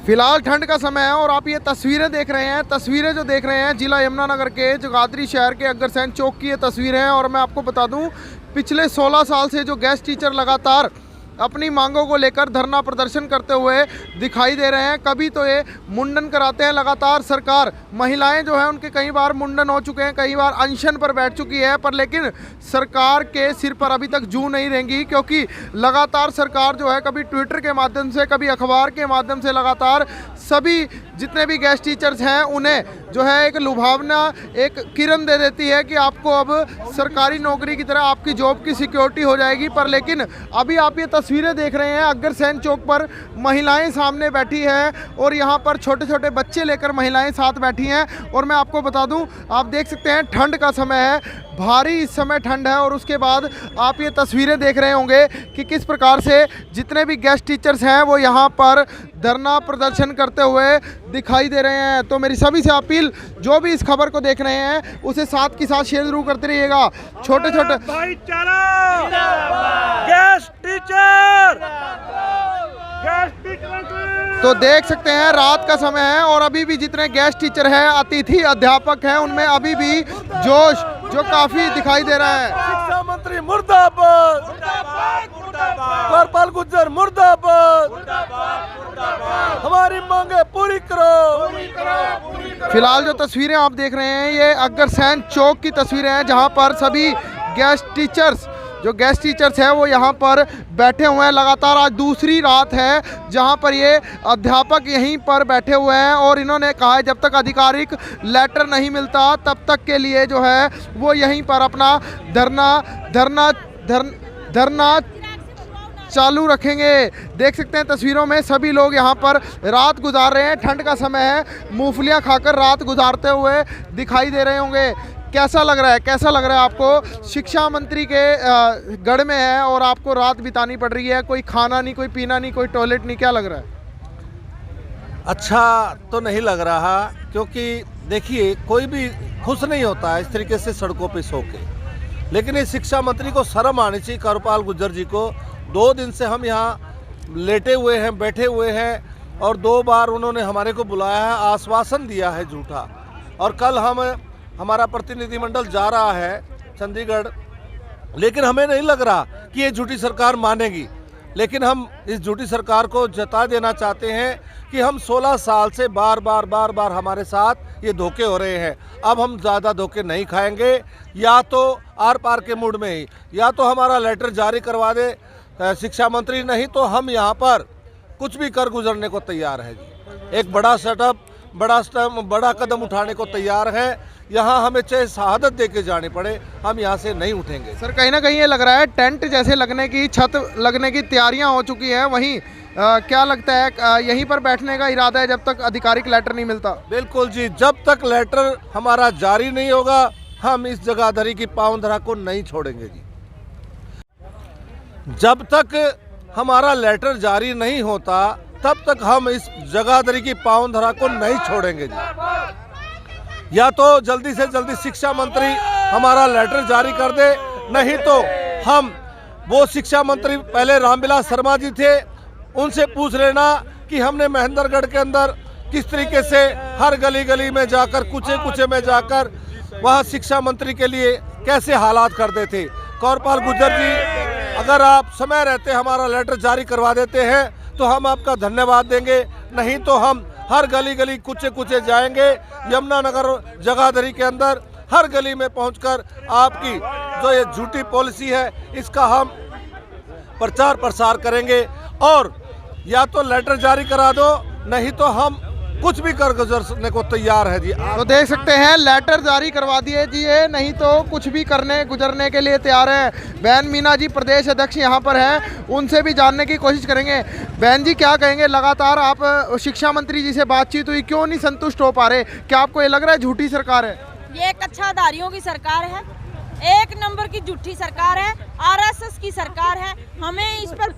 फिलहाल ठंड का समय है और आप ये तस्वीरें देख रहे हैं। तस्वीरें जो देख रहे हैं जिला यमुनानगर के जगाधरी शहर के अग्रसेन चौक की ये तस्वीर है। और मैं आपको बता दूं, पिछले 16 साल से जो गेस्ट टीचर लगातार अपनी मांगों को लेकर धरना प्रदर्शन करते हुए दिखाई दे रहे हैं। कभी तो ये मुंडन कराते हैं लगातार सरकार, महिलाएं जो है उनके कई बार मुंडन हो चुके हैं, कई बार अनशन पर बैठ चुकी है, पर लेकिन सरकार के सिर पर अभी तक जूं नहीं रहेंगी, क्योंकि लगातार सरकार जो है कभी ट्विटर के माध्यम से, कभी अखबार के माध्यम से लगातार सभी जितने भी गेस्ट टीचर्स हैं उन्हें जो है एक लुभावना, एक किरण दे देती है कि आपको अब सरकारी नौकरी की तरह आपकी जॉब की सिक्योरिटी हो जाएगी। पर लेकिन अभी आप ये तस्वीरें देख रहे हैं, अग्रसेन चौक पर महिलाएं सामने बैठी हैं और यहाँ पर छोटे छोटे बच्चे लेकर महिलाएं साथ बैठी हैं। और मैं आपको बता दूं, आप देख सकते हैं ठंड का समय है, भारी इस समय ठंड है। और उसके बाद आप ये तस्वीरें देख रहे होंगे कि किस प्रकार से जितने भी गेस्ट टीचर्स हैं वो यहाँ पर धरना प्रदर्शन करते हुए दिखाई दे रहे हैं। तो मेरी सभी से अपील, जो भी इस खबर को देख रहे हैं उसे साथ के साथ शेयर जरूर करते रहिएगा। छोटे छोटे भाईचारा, गेस्ट टीचर, तो देख सकते हैं रात का समय है और अभी भी जितने गेस्ट टीचर हैं, अतिथि अध्यापक हैं, उनमें अभी भी जोश जो काफी दिखाई दे रहा है। शिक्षा मंत्री मुर्दाबाद, कोरपाल गुज्जर मुर्दाबाद, हमारी मांगे पूरी करो। फिलहाल जो तस्वीरें आप देख रहे हैं ये अग्रसेन चौक की तस्वीरें हैं, जहां पर सभी गेस्ट टीचर्स हैं वो यहाँ पर बैठे हुए हैं। लगातार आज दूसरी रात है जहाँ पर ये अध्यापक यहीं पर बैठे हुए हैं और इन्होंने कहा है जब तक आधिकारिक लेटर नहीं मिलता तब तक के लिए जो है वो यहीं पर अपना धरना चालू रखेंगे। देख सकते हैं तस्वीरों में सभी लोग यहाँ पर रात गुजार रहे हैं। ठंड का समय है, मूंगफलियाँ खाकर रात गुजारते हुए दिखाई दे रहे होंगे। कैसा लग रहा है आपको? शिक्षा मंत्री के गढ़ में है और आपको रात बितानी पड़ रही है, कोई खाना नहीं, कोई पीना नहीं, कोई टॉयलेट नहीं, क्या लग रहा है? अच्छा तो नहीं लग रहा, क्योंकि देखिए कोई भी खुश नहीं होता है इस तरीके से सड़कों पे सो के। लेकिन इस शिक्षा मंत्री को शर्म आनी चाहिए, कोरपाल गुज्जर जी को। 2 दिन से हम यहाँ लेटे हुए हैं, बैठे हुए हैं और 2 बार उन्होंने हमारे को बुलाया है, आश्वासन दिया है झूठा। और कल हमारा प्रतिनिधिमंडल जा रहा है चंडीगढ़, लेकिन हमें नहीं लग रहा कि ये झूठी सरकार मानेगी। लेकिन हम इस झूठी सरकार को जता देना चाहते हैं कि हम 16 साल से बार बार हमारे साथ ये धोखे हो रहे हैं। अब हम ज़्यादा धोखे नहीं खाएंगे, या तो आर पार के मूड में ही, या तो हमारा लेटर जारी करवा दे शिक्षा मंत्री, नहीं तो हम यहाँ पर कुछ भी कर गुजरने को तैयार है जी। एक बड़ा सेटअप, बड़ा कदम उठाने को तैयार है। यहाँ हमें चाहे शहादत दे के जाने पड़े, हम यहाँ से नहीं उठेंगे। सर कहीं ना कहीं ये लग रहा है टेंट जैसे लगने की, छत लगने की तैयारियां हो चुकी हैं, वहीं क्या लगता है यहीं पर बैठने का इरादा है जब तक आधिकारिक लेटर नहीं मिलता? बिल्कुल जी, जब तक लेटर हमारा जारी नहीं होगा हम इस जगाधरी की पावनधरा को नहीं छोड़ेंगे जी। जब तक हमारा लेटर जारी नहीं होता तब तक हम इस जगाधरी की पावनधरा को नहीं छोड़ेंगे जी। या तो जल्दी से जल्दी शिक्षा मंत्री हमारा लेटर जारी कर दे, नहीं तो हम वो शिक्षा मंत्री पहले रामविलास शर्मा जी थे, उनसे पूछ लेना कि हमने महेंद्रगढ़ के अंदर किस तरीके से हर गली गली में जाकर, कुचे कुचे में जाकर वहाँ शिक्षा मंत्री के लिए कैसे हालात करते थे। कोरपाल गुज्जर जी, अगर आप समय रहते हमारा लेटर जारी करवा देते हैं तो हम आपका धन्यवाद देंगे, नहीं तो हम हर गली गली कुचे कुचे जाएंगे। यमुनानगर जगाधरी के अंदर हर गली में पहुंचकर आपकी जो ये झूठी पॉलिसी है इसका हम प्रचार प्रसार करेंगे। और या तो लेटर जारी करा दो, नहीं तो हम कुछ भी कर गुजरने को तैयार है जी। तो देख सकते हैं लेटर जारी करवा दिए जी, नहीं तो कुछ भी करने गुजरने के लिए तैयार है। बहन मीना जी प्रदेश अध्यक्ष यहाँ पर हैं, उनसे भी जानने की कोशिश करेंगे। बहन जी क्या कहेंगे, लगातार आप शिक्षा मंत्री जी से बातचीत हुई, क्यों नहीं संतुष्ट हो पा रहे? क्या आपको ये लग रहा है झूठी सरकार है? ये कच्छाधारियों की सरकार है, 1 नंबर की झूठी सरकार है, RSS की सरकार है। हमें इस पर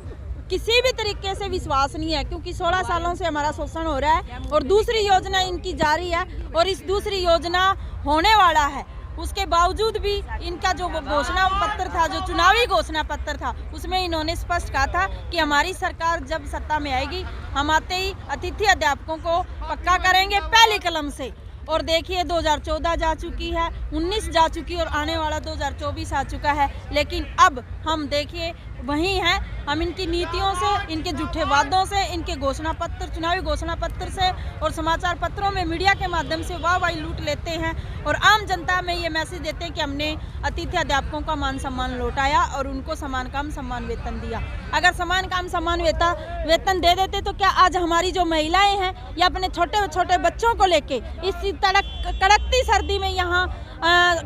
किसी भी तरीके से विश्वास नहीं है, क्योंकि 16 सालों से हमारा शोषण हो रहा है और दूसरी योजना इनकी जारी है और इस दूसरी योजना होने वाला है। उसके बावजूद भी इनका जो घोषणा पत्र था, जो चुनावी घोषणा पत्र था, उसमें इन्होंने स्पष्ट कहा था कि हमारी सरकार जब सत्ता में आएगी हम आते ही अतिथि अध्यापकों को पक्का करेंगे पहली कलम से। और देखिए 2014 जा चुकी है, 19 जा चुकी और आने वाला 2024 आ चुका है, लेकिन अब हम देखिए वही हैं। हम इनकी नीतियों से, इनके झूठे वादों से, इनके घोषणा पत्र, चुनावी घोषणा पत्र से और समाचार पत्रों में मीडिया के माध्यम से वाहवाही लूट लेते हैं और आम जनता में ये मैसेज देते हैं कि हमने अतिथि अध्यापकों का मान सम्मान लौटाया और उनको समान काम समान वेतन दिया। अगर समान काम समान वेतन दे देते तो क्या आज हमारी जो महिलाएं हैं या अपने छोटे छोटे बच्चों को लेके इस कड़कती सर्दी में यहाँ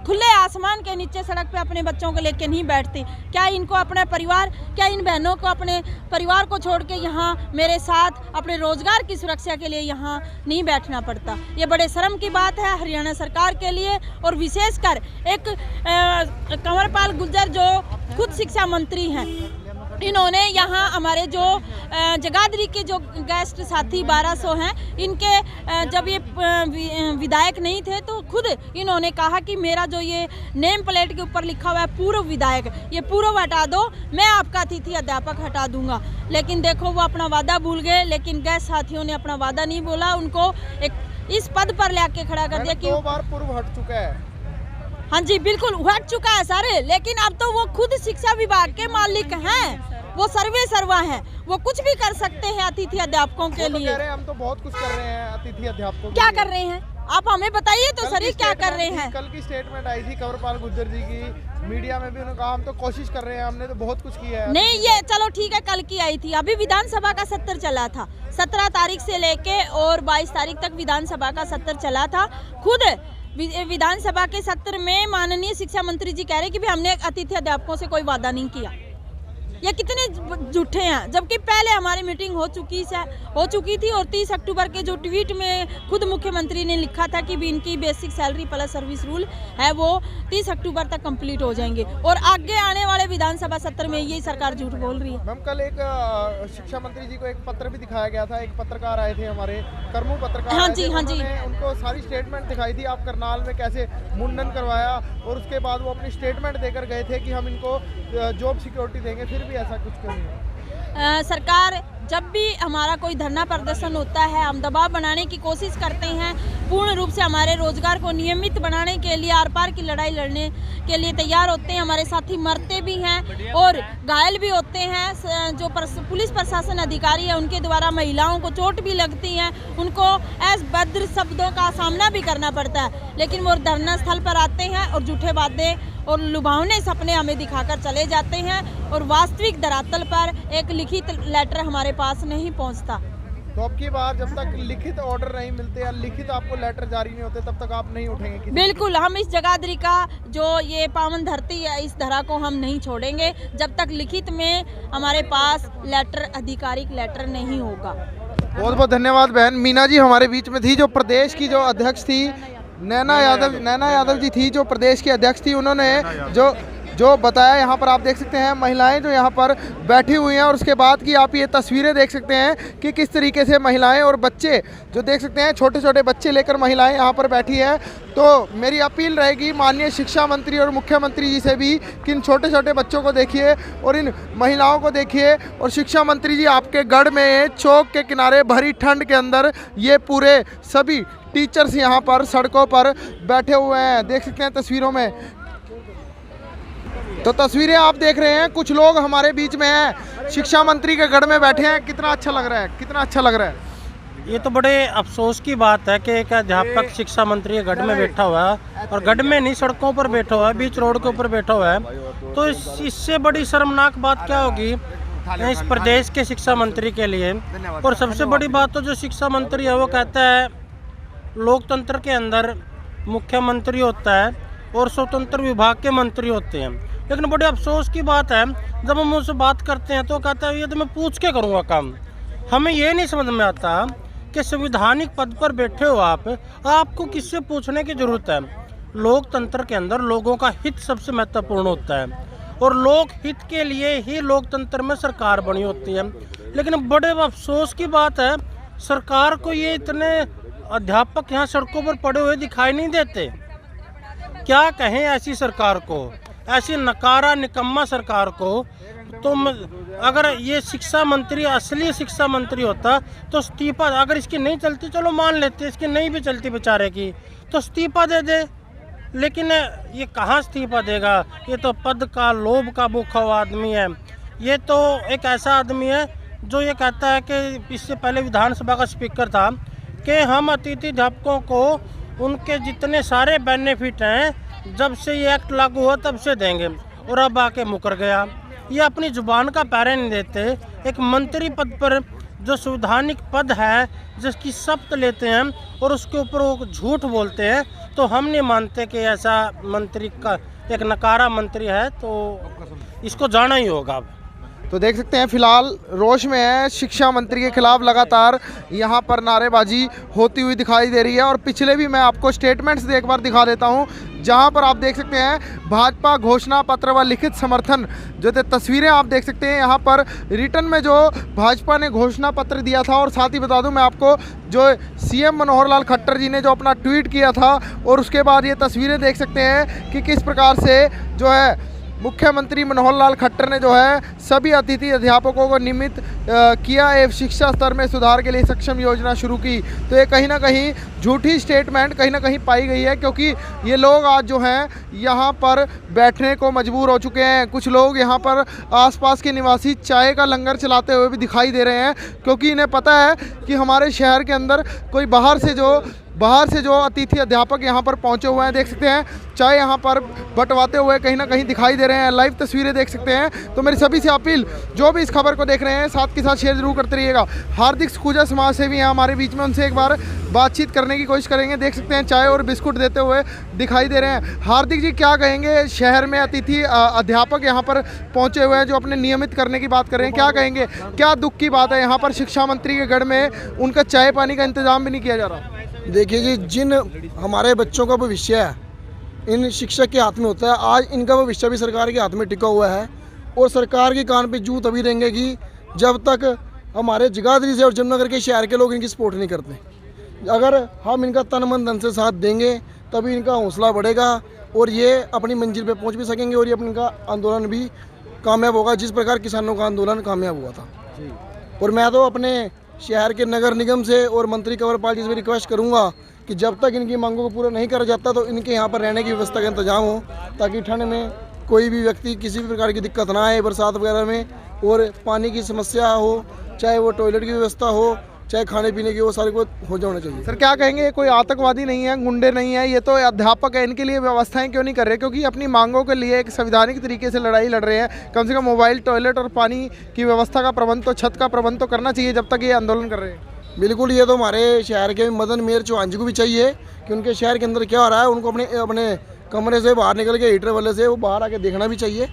खुले आसमान के नीचे सड़क पे अपने बच्चों को लेके नहीं बैठती? क्या इनको अपना परिवार, क्या इन बहनों को अपने परिवार को छोड़ के यहाँ मेरे साथ अपने रोजगार की सुरक्षा के लिए यहाँ नहीं बैठना पड़ता? ये बड़े शर्म की बात है हरियाणा सरकार के लिए और विशेषकर एक कंवरपाल गुर्जर जो खुद शिक्षा मंत्री हैं, इन्होंने यहाँ हमारे जो जगाधरी के जो गेस्ट साथी 1200 हैं, इनके जब ये विधायक नहीं थे तो खुद इन्होंने कहा कि मेरा जो ये नेम प्लेट के ऊपर लिखा हुआ है पूर्व विधायक, ये पूर्व हटा दो, मैं आपका अतिथि अध्यापक हटा दूंगा। लेकिन देखो वो अपना वादा भूल गए, लेकिन गेस्ट साथियों ने अपना वादा नहीं बोला, उनको एक इस पद पर लेके खड़ा कर दिया कि 2 बार पूर्व हट चुका है। हाँ जी बिल्कुल हट चुका है सर, लेकिन अब तो वो खुद शिक्षा विभाग के मालिक हैं, वो सर्वे सर्वा हैं, वो कुछ भी कर सकते हैं अतिथि अध्यापकों के लिए। कह रहे हैं हम तो बहुत कुछ कर रहे हैं अतिथि अध्यापकों। क्या कर रहे हैं आप हमें बताइए तो सर, क्या कर रहे हैं? कल की स्टेटमेंट आई थी कंवरपाल गुर्जर जी की, मीडिया में भी उन्होंने कहा हम तो कोशिश कर रहे हैं, हमने तो बहुत कुछ किया है। नहीं ये चलो ठीक है, कल की आई थी, अभी विधानसभा का सत्र चला था, 17 तारीख से लेके और 22 तारीख तक विधानसभा का सत्र चला था। खुद विधानसभा के सत्र में माननीय शिक्षा मंत्री जी कह रहे कि भी हमने अतिथि अध्यापकों से कोई वादा नहीं किया। ये कितने झूठे हैं, जबकि पहले हमारी मीटिंग हो चुकी थी और 30 अक्टूबर के जो ट्वीट में खुद मुख्यमंत्री ने लिखा था कि भी इनकी basic salary plus service rule है वो 30 अक्टूबर तक कंप्लीट हो जाएंगे, और आगे आने वाले विधानसभा सत्र में यही सरकार झूठ बोल रही है। मैम कल एक शिक्षा मंत्री जी को एक पत्र भी दिखाया गया था, एक पत्रकार आए थे हमारे कर्मू पत्रकार, हाँ जी उनको सारी स्टेटमेंट दिखाई थी, आप करनाल में कैसे मुंडन करवाया और उसके बाद वो अपनी स्टेटमेंट देकर गए थे कि हम इनको जॉब सिक्योरिटी देंगे, फिर भी ऐसा कुछ क्यों नहीं? सरकार जब भी हमारा कोई धरना प्रदर्शन होता है, हम दबाव बनाने की कोशिश करते हैं, पूर्ण रूप से हमारे रोजगार को नियमित बनाने के लिए आर पार की लड़ाई लड़ने के लिए तैयार होते हैं। हमारे साथी मरते भी हैं और घायल भी होते हैं। जो पुलिस प्रशासन अधिकारी है उनके द्वारा महिलाओं को चोट भी लगती है, उनको भद्र शब्दों का सामना भी करना पड़ता है, लेकिन वो धरना स्थल पर आते हैं और झूठे वादे और लुभावने सपने हमें दिखाकर चले जाते हैं और वास्तविक धरातल पर एक लिखित लेटर हमारे पास नहीं पहुंचता। तो अब की बार जब तक लिखित ऑर्डर नहीं मिलते या लिखित आपको लेटर जारी नहीं होते तब तक आप नहीं उठेंगे? बिल्कुल, हम इस जगाधरी का जो ये पावन धरती है, इस धरा को हम नहीं छोड़ेंगे जब तक लिखित में हमारे पास लेटर, आधिकारिक लेटर नहीं होगा। बहुत बहुत धन्यवाद बहन। मीना जी हमारे बीच में थी, जो प्रदेश की जो अध्यक्ष थी, नैना यादव जी थी, जो प्रदेश की अध्यक्ष थी। उन्होंने जो बताया, यहाँ पर आप देख सकते हैं महिलाएं जो यहाँ पर बैठी हुई हैं, और उसके बाद की आप ये तस्वीरें देख सकते हैं कि किस तरीके से महिलाएं और बच्चे जो देख सकते हैं, छोटे छोटे बच्चे लेकर महिलाएं यहाँ पर बैठी हैं। तो मेरी अपील रहेगी माननीय शिक्षा मंत्री और मुख्यमंत्री जी से भी कि इन छोटे छोटे बच्चों को देखिए और इन महिलाओं को देखिए। और शिक्षा मंत्री जी, आपके गढ़ में चौक के किनारे भरी ठंड के अंदर ये पूरे सभी टीचर्स यहाँ पर सड़कों पर बैठे हुए हैं, देख सकते हैं तस्वीरों में। तो तस्वीरें आप देख रहे हैं, कुछ लोग हमारे बीच में हैं, शिक्षा मंत्री के गढ़ में बैठे हैं। कितना अच्छा लग रहा है, कितना अच्छा लग रहा है। ये तो बड़े अफसोस की बात है कि एक अध्यापक शिक्षा मंत्री के गढ़ में बैठा हुआ है, और गढ़ में नहीं सड़कों पर बैठा हुआ है, बीच रोड के ऊपर बैठा हुआ है। तो इससे बड़ी शर्मनाक बात क्या होगी इस प्रदेश के शिक्षा मंत्री के लिए। और सबसे बड़ी बात तो जो शिक्षा मंत्री है वो कहता है लोकतंत्र के अंदर मुख्यमंत्री होता है और स्वतंत्र विभाग के मंत्री होते हैं, लेकिन बड़े अफसोस की बात है जब हम उनसे बात करते हैं तो कहता है ये तो मैं पूछ के करूँगा काम। हमें ये नहीं समझ में आता कि संवैधानिक पद पर बैठे हो आपको किससे पूछने की ज़रूरत है। लोकतंत्र के अंदर लोगों का हित सबसे महत्वपूर्ण होता है और लोक हित के लिए ही लोकतंत्र में सरकार बनी होती है। लेकिन बड़े अफसोस की बात है सरकार को ये इतने अध्यापक यहाँ सड़कों पर पड़े हुए दिखाई नहीं देते। क्या कहें ऐसी सरकार को, ऐसी नकारा निकम्मा सरकार को। तो अगर ये शिक्षा मंत्री असली शिक्षा मंत्री होता तो इस्तीफा, अगर इसकी नहीं चलती चलो मान लेते, इसकी नहीं भी चलती बेचारे की तो इस्तीफा दे दे, लेकिन ये कहाँ इस्तीफा देगा। ये तो पद का लोभ का भूखा हुआ आदमी है। ये तो एक ऐसा आदमी है जो ये कहता है कि इससे पहले विधानसभा का स्पीकर था कि हम अतिथि अध्यापकों को उनके जितने सारे बेनिफिट हैं जब से ये एक्ट लागू हुआ तब से देंगे, और अब आके मुकर गया। ये अपनी जुबान का पैरा नहीं देते। एक मंत्री पद पर जो संवैधानिक पद है जिसकी शपथ लेते हैं और उसके ऊपर वो झूठ बोलते हैं, तो हम नहीं मानते कि ऐसा मंत्री का एक नकारा मंत्री है, तो इसको जाना ही होगा। अब तो देख सकते हैं फिलहाल रोष में है, शिक्षा मंत्री के खिलाफ लगातार यहाँ पर नारेबाजी होती हुई दिखाई दे रही है। और पिछले भी मैं आपको स्टेटमेंट्स एक बार दिखा देता हूँ, जहाँ पर आप देख सकते हैं भाजपा घोषणा पत्र व लिखित समर्थन जो थे, तस्वीरें आप देख सकते हैं यहाँ पर रिटर्न में जो भाजपा ने घोषणा पत्र दिया था। और साथ ही बता दूं मैं आपको, जो सीएम मनोहर लाल खट्टर जी ने जो अपना ट्वीट किया था, और उसके बाद ये तस्वीरें देख सकते हैं कि किस प्रकार से जो है मुख्यमंत्री मनोहर लाल खट्टर ने जो है सभी अतिथि अध्यापकों को नियमित किया एवं शिक्षा स्तर में सुधार के लिए सक्षम योजना शुरू की। तो ये कहीं ना कहीं झूठी स्टेटमेंट कहीं ना कहीं पाई गई है, क्योंकि ये लोग आज जो हैं यहाँ पर बैठने को मजबूर हो चुके हैं। कुछ लोग यहाँ पर आसपास के निवासी चाय का लंगर चलाते हुए भी दिखाई दे रहे हैं, क्योंकि इन्हें पता है कि हमारे शहर के अंदर कोई बाहर से जो अतिथि अध्यापक यहाँ पर पहुँचे हुए हैं, देख सकते हैं चाय यहाँ पर बंटवाते हुए कहीं ना कहीं दिखाई दे रहे हैं। लाइव तस्वीरें देख सकते हैं। तो मेरी सभी से अपील, जो भी इस खबर को देख रहे हैं साथ के साथ शेयर जरूर करते रहिएगा। हार्दिक सखूजा समाज सेवी हैं हमारे बीच में, उनसे एक बार बातचीत करने की कोशिश करेंगे। देख सकते हैं चाय और बिस्कुट देते हुए दिखाई दे रहे हैं। हार्दिक जी, क्या कहेंगे, शहर में अतिथि अध्यापक यहाँ पर पहुँचे हुए हैं जो अपने नियमित करने की बात कर रहे हैं, क्या कहेंगे, क्या दुख की बात है यहाँ पर शिक्षा मंत्री के गढ़ में उनका चाय पानी का इंतजाम भी नहीं किया जा रहा। देखिए जी, जिन हमारे बच्चों का भविष्य है इन शिक्षक के हाथ में होता है। आज इनका भविष्य भी सरकार के हाथ में टिका हुआ है, और सरकार के कान पे जू तभी रहेंगे कि जब तक हमारे जगाधरी से और जमुनानगर के शहर के लोग इनकी सपोर्ट नहीं करते। अगर हम इनका तन मन धन से साथ देंगे तभी इनका हौसला बढ़ेगा और ये अपनी मंजिल पे पहुंच भी सकेंगे, और ये अपने इनका आंदोलन भी कामयाब होगा, जिस प्रकार किसानों का आंदोलन कामयाब हुआ था। और मैं तो अपने शहर के नगर निगम से और मंत्री कंवरपाल जी से भी रिक्वेस्ट करूंगा कि जब तक इनकी मांगों को पूरा नहीं करा जाता तो इनके यहाँ पर रहने की व्यवस्था का इंतजाम हो, ताकि ठंड में कोई भी व्यक्ति किसी भी प्रकार की दिक्कत ना आए, बरसात वगैरह में, और पानी की समस्या हो, चाहे वो टॉयलेट की व्यवस्था हो, चाहे खाने पीने की, वो सारे को हो जाना चाहिए। सर क्या कहेंगे, कोई आतंकवादी नहीं है, गुंडे नहीं है, ये तो अध्यापक है, इनके लिए व्यवस्थाएं क्यों नहीं कर रहे? क्योंकि अपनी मांगों के लिए एक संवैधानिक तरीके से लड़ाई लड़ रहे हैं। कम से कम मोबाइल, टॉयलेट और पानी की व्यवस्था का प्रबंध तो, छत का प्रबंध तो करना चाहिए जब तक ये आंदोलन कर रहे हैं। बिल्कुल, ये तो हमारे शहर के मदन मेयर चौहान जी को भी चाहिए कि उनके शहर के अंदर क्या हो रहा है, उनको अपने कमरे से बाहर निकल के हीटर वाले से वो बाहर आके देखना भी चाहिए,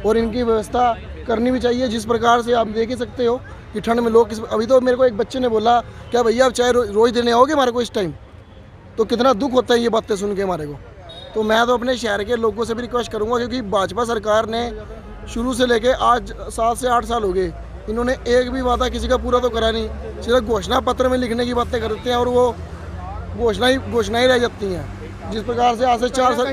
और इनकी व्यवस्था करनी भी चाहिए। जिस प्रकार से आप देख ही सकते हो कि ठंड में लोग अभी तो मेरे को एक बच्चे ने बोला, क्या भैया आप चाय रोज़ देने आओगे हमारे को इस टाइम? तो कितना दुख होता है ये बातें सुन के हमारे को। तो मैं तो अपने शहर के लोगों से भी रिक्वेस्ट करूँगा, क्योंकि भाजपा सरकार ने शुरू से लेके आज 7 से 8 साल हो गए, इन्होंने एक भी वादा किसी का पूरा तो करा नहीं, सिर्फ घोषणा पत्र में लिखने की बातें करते हैं, और वो घोषणा ही रह जाती हैं। जिस प्रकार से आज से 4 साल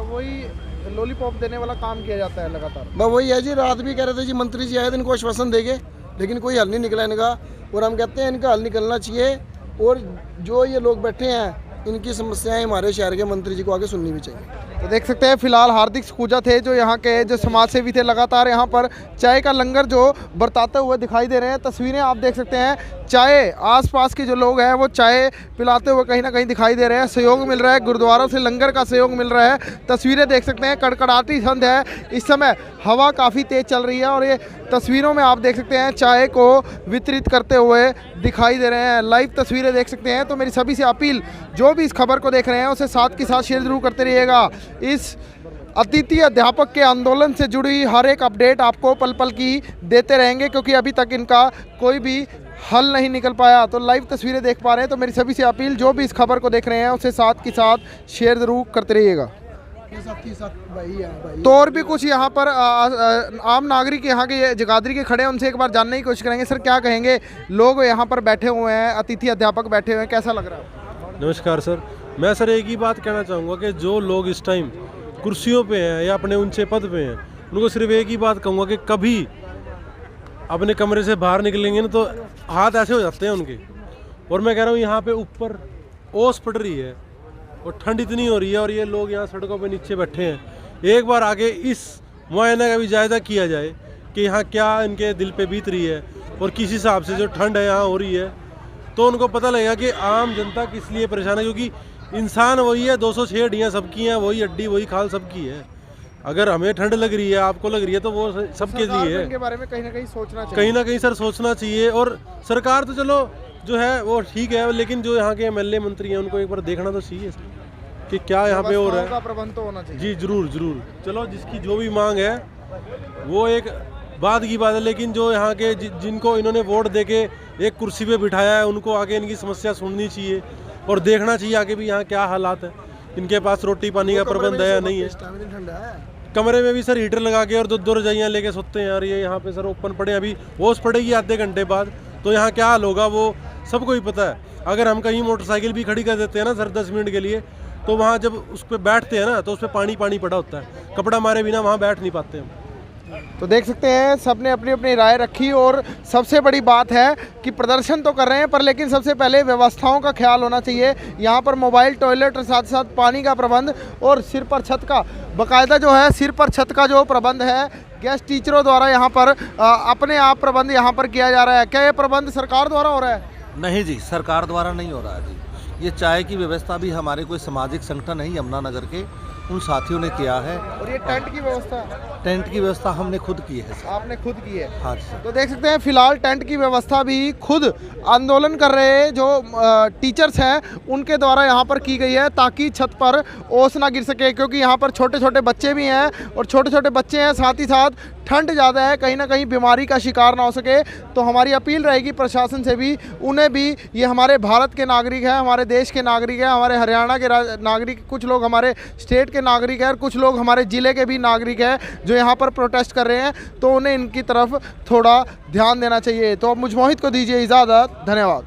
वही लॉलीपॉप देने वाला काम किया जाता है लगातार। बस वही है जी, रात भी कह रहे थे जी मंत्री जी आए थे, इनको आश्वासन देंगे, लेकिन कोई हल नहीं निकला इनका, और हम कहते हैं इनका हल निकलना चाहिए, और जो ये लोग बैठे हैं इनकी समस्याएं हमारे शहर के मंत्री जी को आगे सुननी भी चाहिए। तो देख सकते हैं फिलहाल हार्दिक सखूजा थे जो यहाँ के जो समाज सेवी थे, लगातार यहाँ पर चाय का लंगर जो बरताते हुए दिखाई दे रहे हैं। तस्वीरें आप देख सकते हैं, चाय आसपास के जो लोग हैं वो चाय पिलाते हुए कहीं ना कहीं दिखाई दे रहे हैं। सहयोग मिल रहा है, गुरुद्वारों से लंगर का सहयोग मिल रहा है। तस्वीरें देख सकते हैं, कड़कड़ाती ठंड है इस समय, हवा काफ़ी तेज़ चल रही है, और ये तस्वीरों में आप देख सकते हैं चाय को वितरित करते हुए दिखाई दे रहे हैं। लाइव तस्वीरें देख सकते हैं। तो मेरी सभी से अपील, जो भी इस खबर को देख रहे हैं उसे साथ के साथ शेयर जरूर करते रहिएगा। इस अतिथि अध्यापक के आंदोलन से जुड़ी हर एक अपडेट आपको पल पल की देते रहेंगे, क्योंकि अभी तक इनका कोई भी हल नहीं निकल पाया। तो लाइव तस्वीरें देख पा रहे हैं। तो मेरी सभी से अपील, जो भी इस खबर को देख रहे हैं उसे साथ के साथ शेयर जरूर करते रहिएगा। तो और भी कुछ यहाँ पर आम नागरिक यहाँ के जगाधरी के खड़े हैं, उनसे एक बार जानने की कोशिश करेंगे। सर क्या कहेंगे, लोग यहाँ पर बैठे हुए हैं, अतिथि अध्यापक बैठे हुए हैं, कैसा लग रहा है? नमस्कार सर, मैं सर एक ही बात कहना चाहूँगा कि जो लोग इस टाइम कुर्सियों पे हैं या अपने ऊंचे पद पे हैं, उनको सिर्फ एक ही बात कहूँगा कि कभी अपने कमरे से बाहर निकलेंगे ना तो हाथ ऐसे हो जाते हैं उनके। और मैं कह रहा हूँ यहाँ पे ऊपर ओस पड़ रही है और ठंड इतनी हो रही है और ये लोग यहाँ सड़कों पे नीचे बैठे हैं। एक बार आगे इस मुआयना का भी जायज़ा किया जाए कि यहाँ क्या इनके दिल पे बीत रही है और किस हिसाब से जो ठंड है यहाँ हो रही है, तो उनको पता लगेगा कि आम जनता किस लिए परेशान है। क्योंकि इंसान वही है, 206 हड्डियाँ सबकी हैं, वही हड्डी वही खाल सबकी है। अगर हमें ठंड लग रही है, आपको लग रही है, तो वो सबके लिए है। इनके बारे में कहीं ना कहीं सोचना चाहिए, कहीं ना कहीं सर सोचना चाहिए। और सरकार तो चलो जो है वो ठीक है, लेकिन जो यहाँ के एमएलए मंत्री हैं उनको एक बार देखना तो चाहिए कि क्या यहाँ पे हो रहा है। का प्रबंध तो होना चाहिए। जी जरूर जरूर, चलो जिसकी जो भी मांग है वो एक बात की बात है, लेकिन जो यहाँ के जिनको इन्होंने वोट देके एक कुर्सी पे बिठाया है, उनको आगे इनकी समस्या सुननी चाहिए और देखना चाहिए आगे भी यहाँ क्या हालात है, इनके पास रोटी पानी का प्रबंध है या नहीं है। कमरे में भी सर हीटर लगा के और दो रजाइयाँ लेके सोते हैं यार। ये यहाँ पे सर ओपन पड़े, अभी ओस पड़ेगी आधे घंटे बाद, तो यहाँ क्या हाल होगा वो सबको ही पता है। अगर हम कहीं मोटरसाइकिल भी खड़ी कर देते हैं ना सर 10 मिनट के लिए, तो वहाँ जब उस पर बैठते हैं ना तो उस पर पानी पानी पड़ा होता है, कपड़ा मारे बिना वहाँ बैठ नहीं पाते हम। तो देख सकते हैं सबने अपनी अपनी राय रखी और सबसे बड़ी बात है कि प्रदर्शन तो कर रहे हैं पर लेकिन सबसे पहले व्यवस्थाओं का ख्याल होना चाहिए। यहाँ पर मोबाइल टॉयलेट और साथ साथ पानी का प्रबंध और सिर पर छत का बाकायदा जो है सिर पर छत का जो प्रबंध है गेस्ट टीचरों द्वारा यहाँ पर अपने आप प्रबंध यहाँ पर किया जा रहा है। क्या ये प्रबंध सरकार द्वारा हो रहा है? नहीं जी, सरकार द्वारा नहीं हो रहा है जी। ये चाय की व्यवस्था भी हमारे कोई सामाजिक संगठन है यमुनानगर के, उन साथियों ने किया है। और ये टेंट की व्यवस्था? टेंट की व्यवस्था हमने खुद की है सर। आपने खुद की है? हाँ जी सर। तो देख सकते हैं फिलहाल टेंट की व्यवस्था भी खुद आंदोलन कर रहे जो टीचर्स हैं उनके द्वारा यहाँ पर की गई है ताकि छत पर ओस ना गिर सके, क्योंकि यहाँ पर छोटे छोटे बच्चे भी हैं और छोटे छोटे बच्चे हैं, साथ ही साथ ठंड ज़्यादा है, कहीं ना कहीं बीमारी का शिकार ना हो सके। तो हमारी अपील रहेगी प्रशासन से भी, उन्हें भी, ये हमारे भारत के नागरिक हैं, हमारे देश के नागरिक हैं, हमारे हरियाणा के नागरिक, कुछ लोग हमारे स्टेट के नागरिक हैं और कुछ लोग हमारे ज़िले के भी नागरिक हैं जो यहाँ पर प्रोटेस्ट कर रहे हैं, तो उन्हें इनकी तरफ थोड़ा ध्यान देना चाहिए। तो अब मुझ मोहित को दीजिए इजाज़त, धन्यवाद।